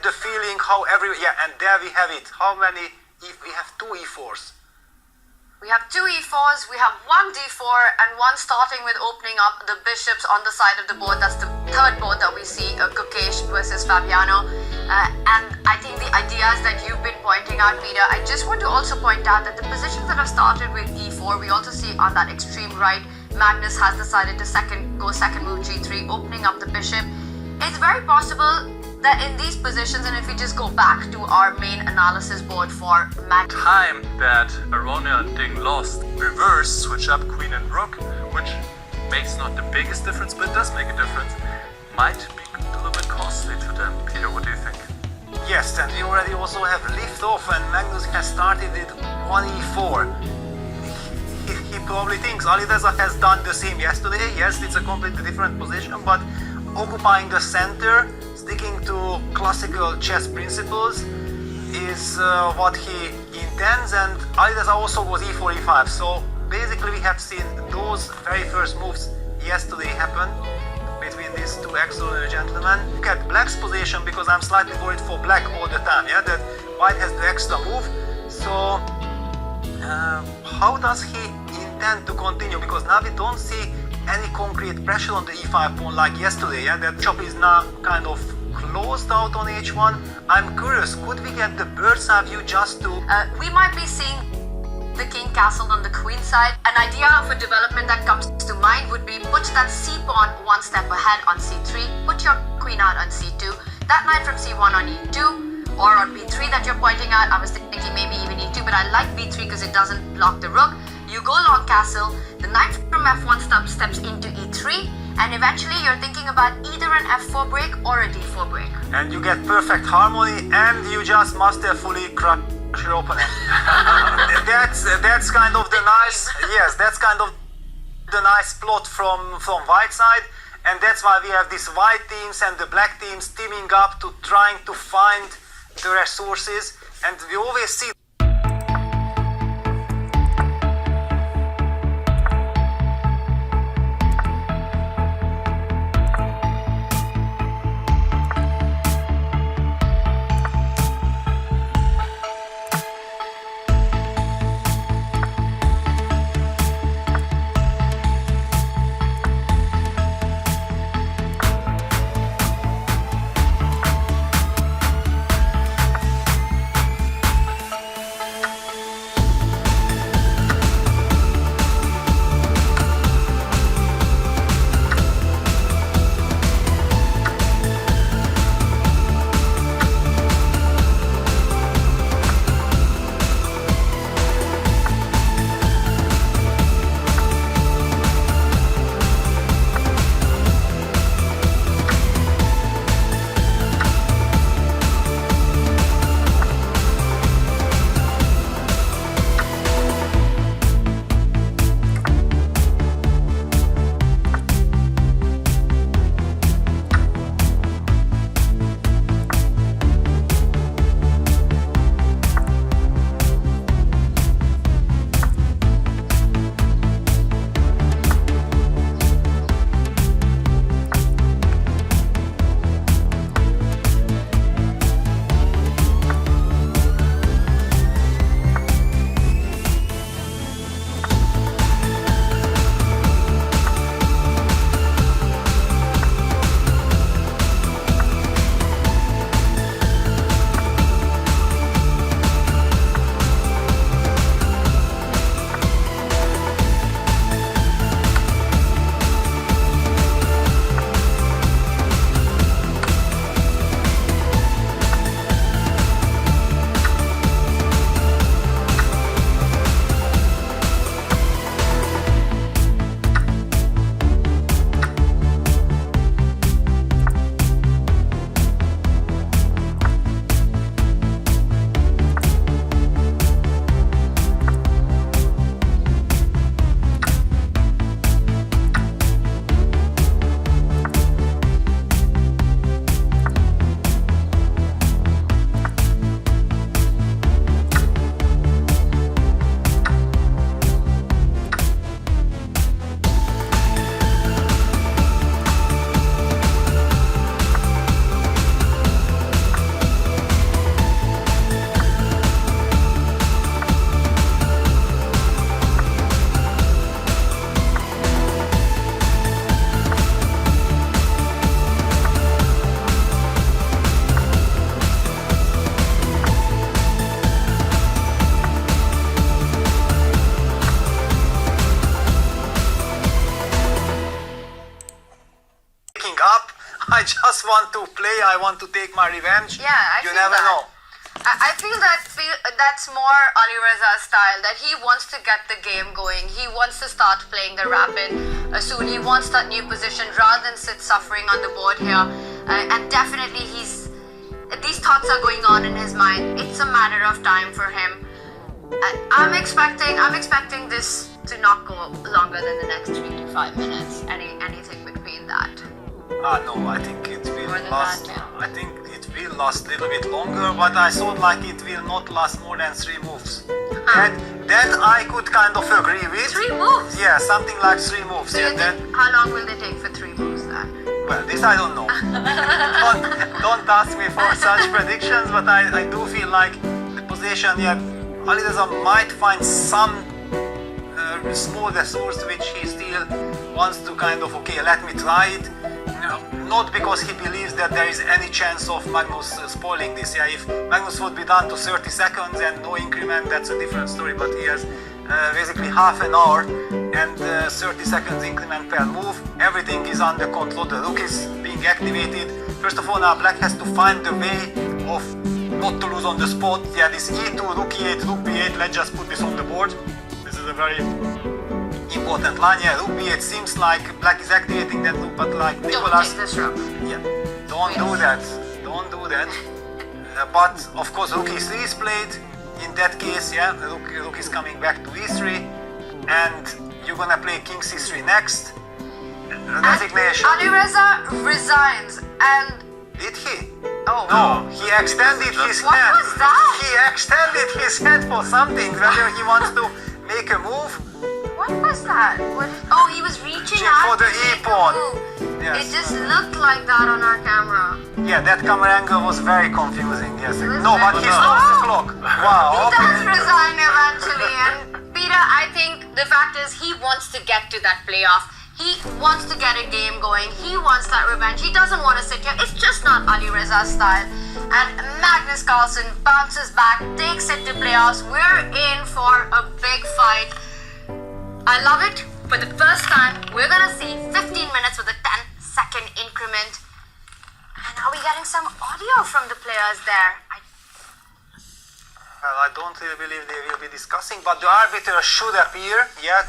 get the feeling how and there we have it. How many? We have 2 e4s. We have 2 e4s, we have 1 d4, and 1 starting with opening up the bishops on the side of the board. That's the third board that we see, Gukesh versus Fabiano. And I think the ideas that you've been pointing out, Peter, I just want to also point out that the positions that have started with e4, we also see on that extreme right, Magnus has decided to go second move g3, opening up the bishop. It's very possible that in these positions, and if we just go back to our main analysis board for Magnus, time that Aronian Ding lost, reverse, switch up queen and rook, which makes not the biggest difference, but does make a difference, might be a little bit costly to them. Peter, what do you think? Yes, and we already also have lift off, and Magnus has started with 1 e4. He probably thinks Alireza has done the same yesterday. Yes, it's a completely different position, but occupying the center, sticking to classical chess principles is what he intends, and Alireza also goes e4, e5. So basically we have seen those very first moves yesterday happen between these two extraordinary gentlemen. Look at Black's position, because I'm slightly worried for Black all the time, yeah, that White has the extra move. So how does he intend to continue? Because now we don't see any concrete pressure on the e5 pawn like yesterday, yeah? That chop is now kind of closed out on h1. I'm curious, could we get the bird's eye view just to... we might be seeing the king castled on the queen side. An idea of a development that comes to mind would be put that c pawn 1 step ahead on c3, put your queen out on c2, that knight from c1 on e2, or on b3 that you're pointing out. I was thinking maybe even e2, but I like b3 because it doesn't block the rook. You go long castle, the knight from f1 steps into e3, and eventually you're thinking about either an f4 break or a d4 break. And you get perfect harmony, and you just masterfully crush your opponent. that's kind of the nice, yes, that's kind of the nice plot from White side, and that's why we have these White teams and the Black teams teaming up to trying to find the resources, and we always see I want to take my revenge. Yeah, I you feel never that. know. I feel that's more Alireza's style, that he wants to get the game going. He wants to start playing the rapid soon. He wants that new position rather than sit suffering on the board here. And definitely these thoughts are going on in his mind. It's a matter of time for him. I'm expecting this to not go longer than the next 3 to 5 minutes. Anything between that. No, I think it will More than last. that, yeah. I think it will last a little bit longer, but I thought like it will not last more than 3 moves. That I could kind of agree with. 3 moves? Yeah, something like 3 moves. So you think, how long will they take for 3 moves then? Well, this I don't know. don't ask me for such predictions, but I do feel like the position, Alireza might find some small resource which he still wants to kind of, okay, let me try it. Not because he believes that there is any chance of Magnus spoiling this. Yeah, if Magnus would be done to 30 seconds and no increment, that's a different story, but he has basically half an hour and 30 seconds increment per move. Everything is under control. The rook is being activated. First of all, now Black has to find the way of not to lose on the spot. Yeah, this E2, rook E8, rook B8, let's just put this on the board. This is a very important line. Yeah, rook B8 seems like Black is activating that rook, but like Nicolas... Don't take this rook. Yeah, don't do that. Don't do that. But of course, rook E3 is played. In that case, yeah, rook is coming back to E3, and you're gonna play King C3 next. Resignation. Alireza resigns, and Did he? oh No, he extended his What hand. was that? He extended his hand for something, whether he wants to make a move. what was that? He was reaching For out the to make a E-pawn. move. Yes. It just looked like that on our camera. Yeah, that camera angle was very confusing. Yes. was No, but very- he stops the Oh. clock. Wow. He Okay. does resign eventually, and Peter, I think the fact is he wants to get to that playoff. He wants to get a game going. He wants that revenge. He doesn't want to sit here. It's just not Alireza's style. And Magnus Carlsen bounces back, takes it to playoffs. We're in for a big fight. I love it. For the first time, we're gonna see 15 minutes with a 10-second increment. And are we getting some audio from the players there? Well, I don't really believe they will be discussing, but the arbiter should appear. Yeah.